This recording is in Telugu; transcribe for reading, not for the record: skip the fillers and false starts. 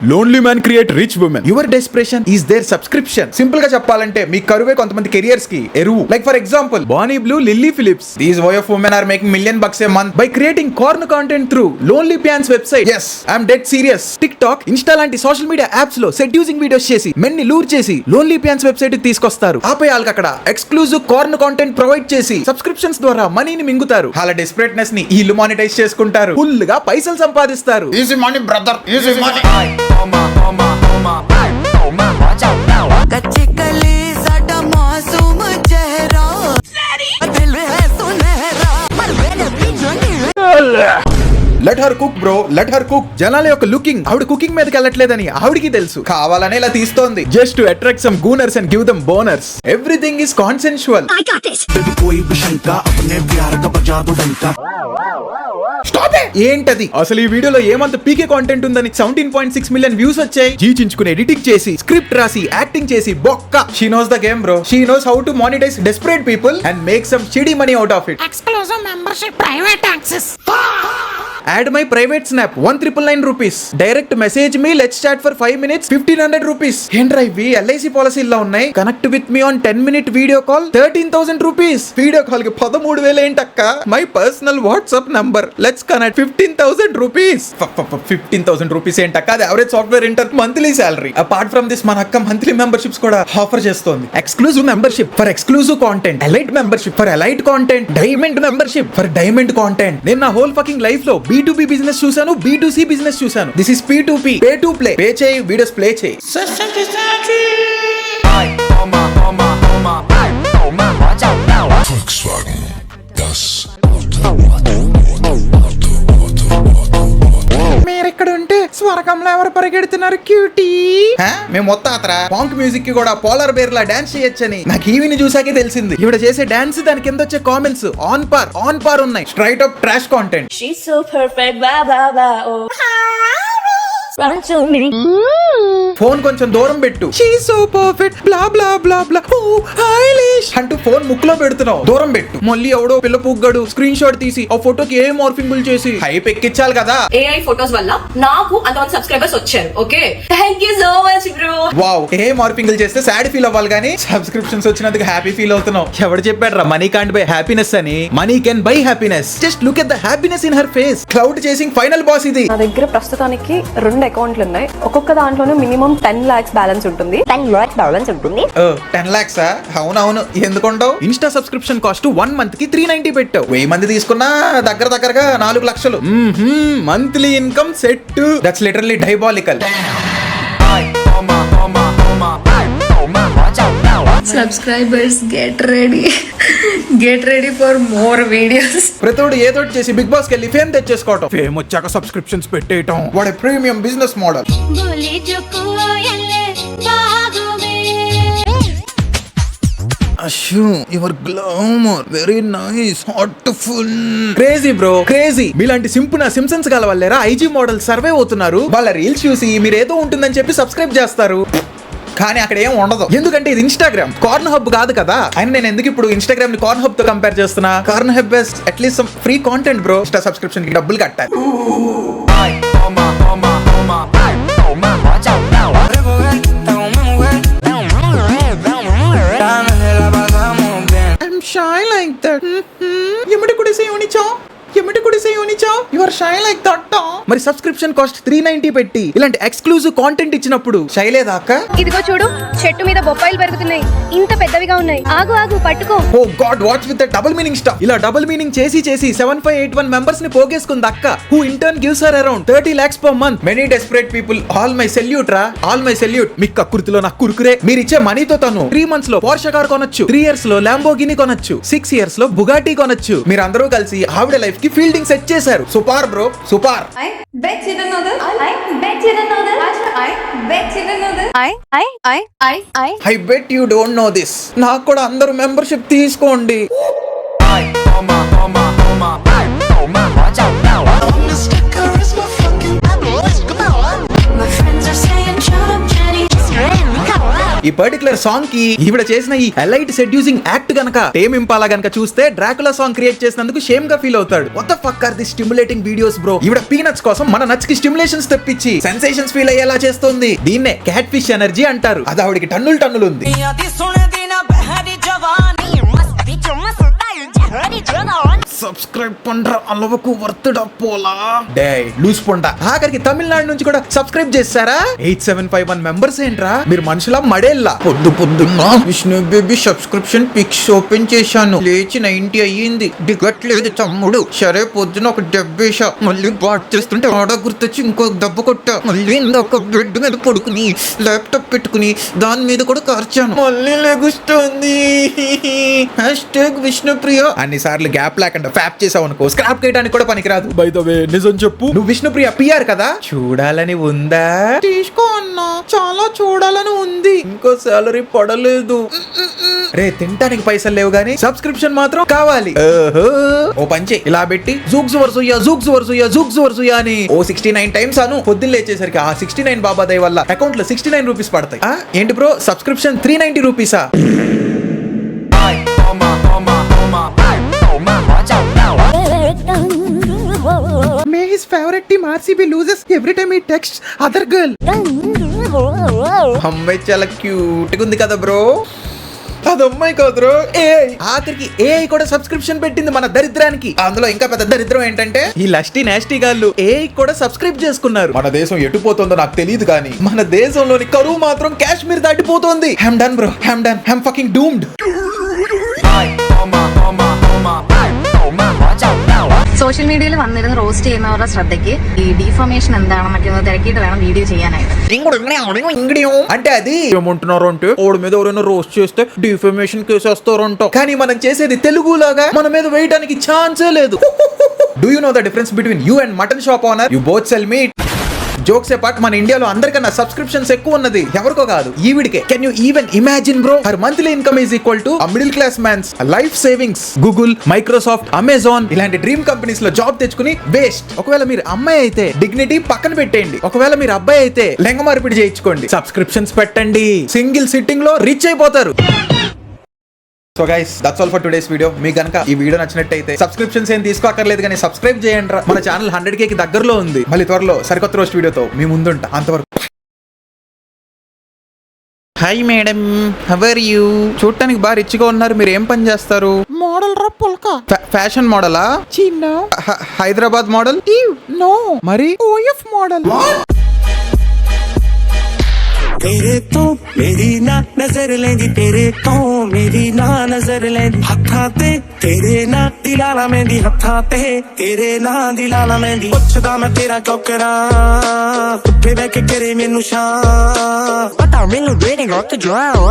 Lonely man create rich women. Your desperation is their subscription. Simple గా చెప్పాలంటే మీ కరువే కొంతమంది కెరియర్స్ కి ఎరువు. Like for example Bonnie Blue, Lily Phillips. These way of women are making $1 million a month by creating corn content through Lonely Pants website. Yes, I'm dead serious. TikTok, Insta లాంటి సోషల్ మీడియా యాప్స్ లో సెడ్యూసింగ్ వీడియోస్ చేసి మెన్ని లూర్ చేసి లోన్లీ ప్యాన్స్ వెబ్సైట్ కి తీసుకొస్తారు. ఆపై వాళ్ళకి అక్కడ ఎక్స్క్లూజివ్ కార్న్ కాంటెంట్ ప్రొవైడ్ చేసి సబ్స్క్రిప్షన్స్ ద్వారా మనీని మింగుతారు. వాళ్ళ డెస్పరేట్నెస్ ని వీళ్ళు మానిటైజ్ చేసుకుంటారు. ఫుల్ గా పైసలు సంపాదిస్తారు. Easy money brother, easy money. Let her cook bro, let her cook. జనాల యొక్క లుకింగ్ ఆవిడ కుకింగ్ మీదకి వెళ్ళట్లేదని ఆవిడికి తెలుసు. కావాలనే ఇలా తీస్తోంది. Just to attract some gooners and give them boners. Everything is consensual. ఏంటది అసలు? ఈ వీడియోలో ఏమంత పీకే కాంటెంట్ ఉందని 17.6 million వ్యూస్ వచ్చాయి. జీచించుకుని ఎడిటింగ్ చేసి స్క్రిప్ట్ రాసి యాక్టింగ్ చేసి బొక్క. She knows the game bro. She knows how to monetize desperate people and make some shitty money out of it. Exclusive membership, private access. Add my private snap 1,999 rupees. Direct message me, let's chat for 5 minutes, 1,500 rupees. ఏంట్రా ఇవి LIC పాలసీల్లో ఉన్నాయి. Connect with me on 10-minute video call 13,000 rupees. Video call కి 13,000 ఏంటక్క? My personal WhatsApp number, let's connect 15,000 rupees. 15,000 rupees ఏంటక్క? అది average software inter monthly salary. Apart from this మన అక్క మంత్లీ మెంబర్షిప్స్ కూడా ఆఫర్ చేస్తోంది. Exclusive membership for exclusive content, elite membership for elite content, diamond membership for diamond content. నేను నా హోల్ ఫకింగ్ లైఫ్ లో B2B బిజినెస్ చూసాను, B2C బిజినెస్ చూసాను. This is P2P, pay to play. Pay చేయి, వీడియోస్ ప్లే చేయి. Volkswagen, das మీరెక్కడ ఉంటే స్వర్గంలో ఎవరు పరిగెడుతున్నారు క్యూటీ? మేము మొత్తం అతరా పాంక్ మ్యూజిక్ కి కూడా పోలార్ బేర్ లా డాన్స్ చేయొచ్చని నాకు ఈవిని చూసాకే తెలిసింది. ఇవిడ చేసే డాన్స్ దాని కింద వచ్చే కామెంట్స్ ఆన్ పార్ ఉన్నాయి. Straight up trash content. She's so perfect, blah blah blah. Oh. Run to me. Phone కొంచెం దూరం పెట్టు. షీఈస్ సో పర్ఫెక్ట్ బ్లా బ్లా బ్లా బ్లా. ఓ హైలిష్ అంటూ ఫోన్ ముక్కులో పెడుతున్నావు. దూరం పెట్టు. మళ్ళీ ఎవడో పిల్ల పుగ్గడు స్క్రీన్ షాట్ తీసి ఆ ఫోటోకి ఏ మార్ఫింగులు చేసి హైప్ ఎక్కించాలి కదా. AI ఫోటోస్ వల్ల నాకు అంతమంది సబ్స్క్రైబర్స్ వచ్చారు. Okay, thank you so much bro. Wow, ఏ మార్ఫింగులు చేస్తే సాడ్ ఫీల్ అవ్వాలి కానీ సబ్స్క్రిప్షన్స్ వచ్చినందుకు హ్యాపీ ఫీల్ అవుతున్నావు. ఎవడు చెప్పాడు రా మనీ కాంట్ బై హ్యాపీనెస్ అని? Money can buy happiness. Just look at the happiness in her face. Cloud chasing final boss ఇది. నా దగ్గర ప్రస్తుతానికి 2 అకౌంట్లు ఉన్నాయి. ఒక్కొక్క దాంట్లోనే మినిమం 10 lakhs బ్యాలెన్స్ ఉంటుంది. 10 lakhs? అవునవును, ఎందుకుంటావు? ఇన్స్టా సబ్స్క్రిప్షన్ కాస్ట్ 1 month కి 390 పెట్టావు. 1000 మంది తీసుకున్నా దగ్గరగా 4 లక్షలు. Monthly income set. That's literally diabolical. Subscribers, get ready for more videos. ప్రతోడు ఏదో చేసి బిగ్ బాస్ కి వెళ్ళి ఫేమ్ తెచ్చేసుకోవటం. ఫేమ్ వచ్చాక సబ్స్క్రిప్షన్స్ పెట్టేయటం. What a premium business model. Ashu your glamour very nice heartful. Crazy bro, crazy. మీలాంటి సింప్సన్స్ గల వాళ్ళేరా IG మోడల్ సర్వే అవుతున్నారు. వాళ్ళ రీల్స్ చూసి మీరు ఏదో ఉంటుందని చెప్పి సబ్స్క్రైబ్ చేస్తారు. కానీ అక్కడ ఏం ఉండదు. ఎందుకంటే ఇది ఇన్స్టాగ్రామ్, కార్న్ హబ్ కాదు కదా. అయినా నేను ఎందుకు ఇప్పుడు ఇన్స్టాగ్రామ్ ని కార్న్ హబ్ తో కంపేర్ చేస్తున్నా? Cornhub best at least some free content bro. Insta subscription కి డబ్బులు కట్టాలి. I'm shy like that. ఎమ్మటి కుడిసే యూనిచా you are shy like that. మరి సబ్స్క్రిప్షన్ కాస్ట్ 390 పెట్టి ఇలాంటి ఎక్స్క్లూజివ్ కాంటెంట్ ఇచ్చినప్పుడు షై లేదా అక్క? ఇదిగో చూడు, చెట్టు మీద బొప్పాయిలు పెరుగుతున్నాయి. ఇంత పెద్దవిగా ఉన్నాయి. ఆగు పట్టుకో. Oh God, watch with the double meaning stuff. ఇలా డబుల్ మీనింగ్ చేసి 7581 మెంబర్స్ ని పోగేసుకుంది అక్క. Who in turn gives her around 30 lakhs per month. Many desperate people. All my salute రా, ఆల్ మై సెల్యూట్. మీ కక్కుర్తిలో నాకు కురుకురే. మీరు ఇచ్చే మనీతో తను 3 months లో పోర్షే కార్ కొనొచ్చు, 3 years లో ల్యాంబోర్గిని కొనొచ్చు, 6 years లో బుగాటీ కొనొచ్చు. మీరు అందరూ కలిసి ఆవిడ లైఫ్ కి ఫీల్డింగ్ సెట్ చేశారు. Super bro, super. I bet you don't know this. I bet you don't know this. నాకు కూడా అందరూ మెంబర్షిప్ తీసుకోండి. My friends are saying, shut up, Jenny. Just really come out. ఈ పర్టికులర్ సాంగ్ కి ఈవిడ చేసిన ఈ ఎలైట్ సెడ్యూసింగ్ యాక్ట్ గనక టేమ్ ఇంపాలా గనక చూస్తే డ్రాకులా సాంగ్ క్రియేట్ చేసినందుకు షేమ్ గా ఫీల్ అవుతాడు. What the fuck are the stimulating videos bro. ఈవిడ పీనట్స్ కోసం మన నట్స్ కి స్టిమ్యులేషన్స్ తెప్పించి సెన్సేషన్స్ ఫీల్ అయ్యేలా చేస్తుంది. దీన్నే క్యాట్ ఫిష్ ఎనర్జీ అంటారు. అది ఆవిడికి టన్నులు ఉంది. సబ్స్క్రైబ్ పండ్ర అలవకు వర్తుడా పోలా డే లూస్ పొండ. ఆఖరికి తమిళనాడు నుంచి కూడా సబ్స్క్రైబ్ చేశారా? 8751 మెంబర్స్ ఏంట్రా మీరు మనుషుల మడేల్లా. పొద్దున్న Vishnu baby subscription pics open చేశాను, లేచి 90 అయ్యింది. దిగట్లేదు తమ్ముడు. సరే పొద్దున ఒక దెబ్బేసా, మళ్ళీ బాట్ చేస్తుంటే ఆడ గుర్తొచ్చి ఇంకో దెబ్బ కొట్టా. మళ్ళీ ఇంకొక బెడ్ మీద పడుకుని ల్యాప్టాప్ పెట్టుకుని దాని మీద కూడా కార్చాను. మళ్ళీ లెగుస్తుంది. #విష్ణుప్రియ అన్నిసార్లు గ్యాప్ లేకుండా ఫ్యాప్ చేసావు అనుకో స్క్రాప్ చేయడానికి కూడా పనికిరాదు. బై ద వే నిజం చెప్పు, నువ్వు విష్ణుప్రియ పిఆర్ కదా? చూడాలని ఉందా? తీసుకో అన్నా, చాలా చూడాలని ఉంది. ఇంకో సాలరీ పడలేదు రే. తింటానికి పైసలు లేవు గానీ సబ్స్క్రిప్షన్ మాత్రం కావాలి. ఓ పంచి ఇలా పెట్టి జూక్స్ వర్సుయ్యా అని ఓ 69 టైమ్స్ అను. పొద్దున్న లేచేసరికి ఆ 69 బాబా దయ వల్ల అకౌంట్ లో 69 రూపీస్ పడతాయి. ఏంటి bro subscription 390 రూపీసా? May his favorite team RCB loses every time he texts other girl. అమ్మాయి చాలా క్యూట్ గా ఉంది కదా బ్రో. అది అమ్మాయి కాదు బ్రో, ఏఐ. ఆఖరికి ఏఐ కూడా సబ్స్క్రిప్షన్ పెట్టింది మన దరిద్రానికి. అందులో ఇంకా పెద్ద దరిద్రం ఏంటంటే ఈ లస్టీ నాస్టీ గాళ్ళు ఏఐ కూడా సబ్స్క్రైబ్ చేసుకున్నారు. మన దేశం ఎటుపోతుందో నాకు తెలియదు కానీ మన దేశంలోని కరువు మాత్రం కాశ్మీర్ దాటిపోతోంది. I'm done bro, I'm done, I'm fucking doomed. Social മീഡിയയിൽ വന്നിരുന്ന് റോസ്റ്റ് ചെയ്യുന്നവരുടെ ശ്രദ്ധയ്ക്ക് ഈ ഡീഫോമേഷൻ എന്താണെന്നൊക്കെ ഒന്ന് തിരക്കിയിട്ട് വേണം വീഡിയോ ചെയ്യാനായിട്ട്. అంటే అది ఏమంటున్నారు అంటే ఓడి మీద ఎవరైనా రోస్ట్ చేస్తే డిఫమేషన్ కేసు వస్తారంట. కానీ మనం చేసేది తెలుగులాగా మన మీద వేయడానికి ఛాన్సే లేదు. Do you know the difference between you and mutton shop owner? You both sell meat. Jokes apart, మన ఇండియాలో అందరికన్నా సబ్స్క్రిప్షన్స్ ఎక్కువ ఉన్నది ఎవరికో కాదు, ఈవిడికే. Can you even imagine bro? Her monthly income is equal to middle class man's life savings. Google, Microsoft, Amazon ఇలాంటి డ్రీమ్ కంపెనీస్ లో జాబ్ తెచ్చుకుని వేస్ట్. ఒకవేళ మీరు అమ్మాయి అయితే డిగ్నిటీ పక్కన పెట్టండి. ఒకవేళ మీరు అబ్బాయి అయితే లెంగ మార్పిడి చేయించుకోండి. సబ్స్క్రిప్షన్స్ పెట్టండి, సింగిల్ సిట్టింగ్ లో రిచ్ అయిపోతారు. So guys that's all for today's video. మీకు గనక ఈ వీడియో నచ్చినట్టయితే సబ్స్క్రిప్షన్స్ ఏం తీసుకోక్కర్లేదు కానీ సబ్స్క్రైబ్ చేయండి. మన ఛానల్ 100K కి దగ్గరలో ఉంది. మళ్ళీ త్వరలో సరికొత్త రోస్ట్ వీడియోతో మీ ముందుంటా. అంతవరకు hi madam, how are you? చూడటానికి బాగా రిచ్గా ఉన్నారు. మీరు ఏం పని చేస్తారు? మోడల్ రా పుల్కా. ఫ్యాషన్ మోడలా? చిన్న హైదరాబాద్ మోడల్? నో, మరి ఓఎఫ్ మోడల్. तेरे तो मेरी ना नजर लेंदी, तेरे तो मेरी ना नजर लेंदी. हत्था ते तेरे ना दिलाला मेंदी, हत्था ते तेरे ना दिलाला मेंदी. पुछदा मैं तेरा क्यों करा, कुत्ते बैठ के करे मैनू शां, पता मैनू वेटिंग ऑन द ड्राइव.